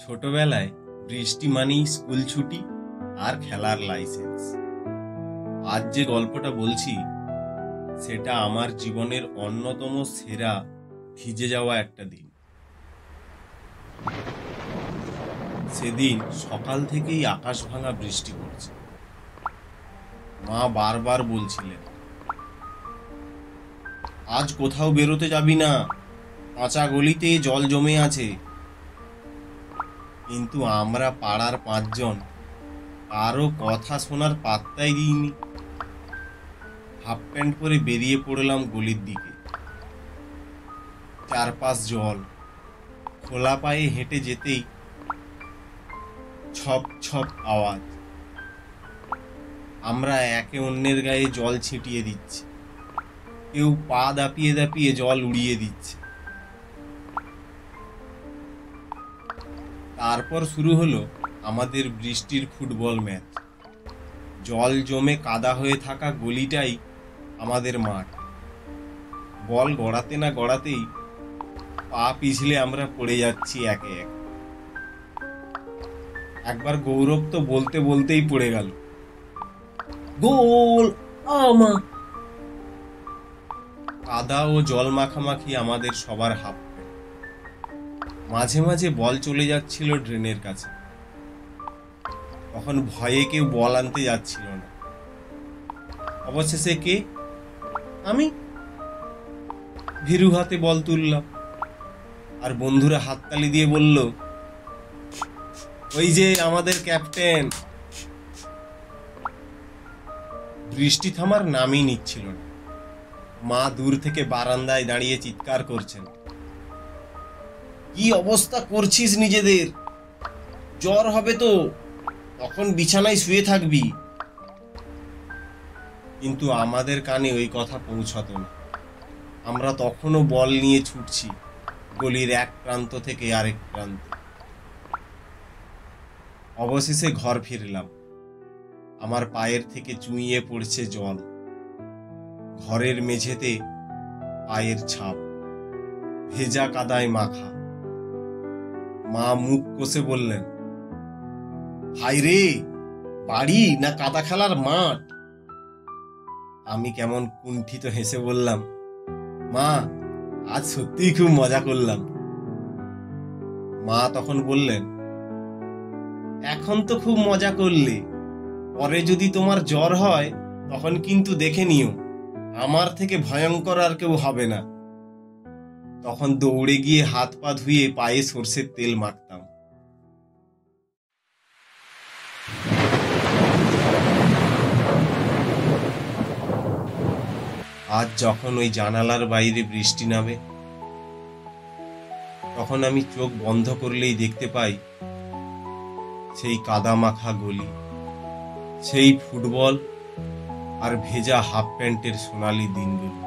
ছোটবেলায় বৃষ্টি মানেই স্কুল ছুটি আর খেলার লাইসেন্স। আজ যে গল্পটা বলছি সেটা আমার জীবনের অন্যতম সেরা ভিজে যাওয়া একটা দিন। সেদিন সকাল থেকেই আকাশ ভাঙা বৃষ্টি পড়ছে। মা বারবার বলছিলেন, আজ কোথাও বেরোতে যাবি না, কাঁচা গলিতে জল জমে আছে। কিন্তু আমরা পাড়ার 5 জন কারো কথা শোনার পাত্তাই দিইনি। হাফ প্যান্ট পরে বেরিয়ে পড়লাম গলির দিকে। চারপাশ জল, খোলা পায়ে হেঁটে যেতেই ছপ ছপ আওয়াজ। আমরা একে অন্যের গায়ে জল ছিটিয়ে দিচ্ছি, কেউ পা দাপিয়ে দাপিয়ে জল উড়িয়ে দিচ্ছে। তারপর শুরু হলো আমাদের বৃষ্টির ফুটবল ম্যাচ। জল জমে কাদা হয়ে থাকা গলিটাই আমাদের মাঠ। বল গড়াতে না গড়াতেই পা পিছলে আমরা পড়ে যাচ্ছি একে এক। একবার গৌরব তো বলতে বলতেই পড়ে গেল, গোল! আমা! কাদা ও জল মাখামাখি আমাদের সবার হাফ প্যান্ট। মাঝে মাঝে বল চলে যাচ্ছিল ড্রেনের কাছে। তখন ভয়ে কেউ বল আনতে যাচ্ছিল না। অবশেষে কে? আমি ভীরু হাতে বল তুললাম, আর বন্ধুরা হাততালি দিয়ে বলল, ওই যে আমাদের ক্যাপ্টেন। বৃষ্টি থামার নামই নিচ্ছিল না। মা দূর থেকে বারান্দায় দাঁড়িয়ে চিৎকার করছেন, কি অবস্থা করছিস নিজেদের, জ্বর হবে তো, তখন বিছানায় শুয়ে থাকবি। কিন্তু আমাদের কানে ওই কথা পৌঁছাতো না। আমরা তখনও বল নিয়ে ছুটছি গলির এক প্রান্ত থেকে আরেক প্রান্ত। অবশেষে ঘর ফিরলাম। আমার পায়ের থেকে চুইয়ে পড়ছে জল। ঘরের মেঝেতে পায়ের ছাপ, ভেজা কাদায় মাখা। মা মুখ কষে বললেন, হায় রে, বাড়ি না কাদা খেলার মাঠ? আমি কেমন কুণ্ঠিত হেসে বললাম, মা, আজ সত্যিই খুব মজা করলাম। মা তখন বললেন, এখন তো খুব মজা করলে, পরে যদি তোমার জ্বর হয় তখন কিন্তু দেখে নিও, আমার থেকে ভয়ঙ্কর আর কেউ হবে না। তখন দৌড়ে গিয়ে হাত পা ধুয়ে পায়ে সর্ষের তেল মাখতাম। আজ যখন ওই জানালার বাইরে বৃষ্টি নামে, তখন আমি চোখ বন্ধ করলেই দেখতে পাই সেই কাদা মাখা গলি, সেই ফুটবল আর ভেজা হাফ প্যান্টের সোনালি দিনগুলো।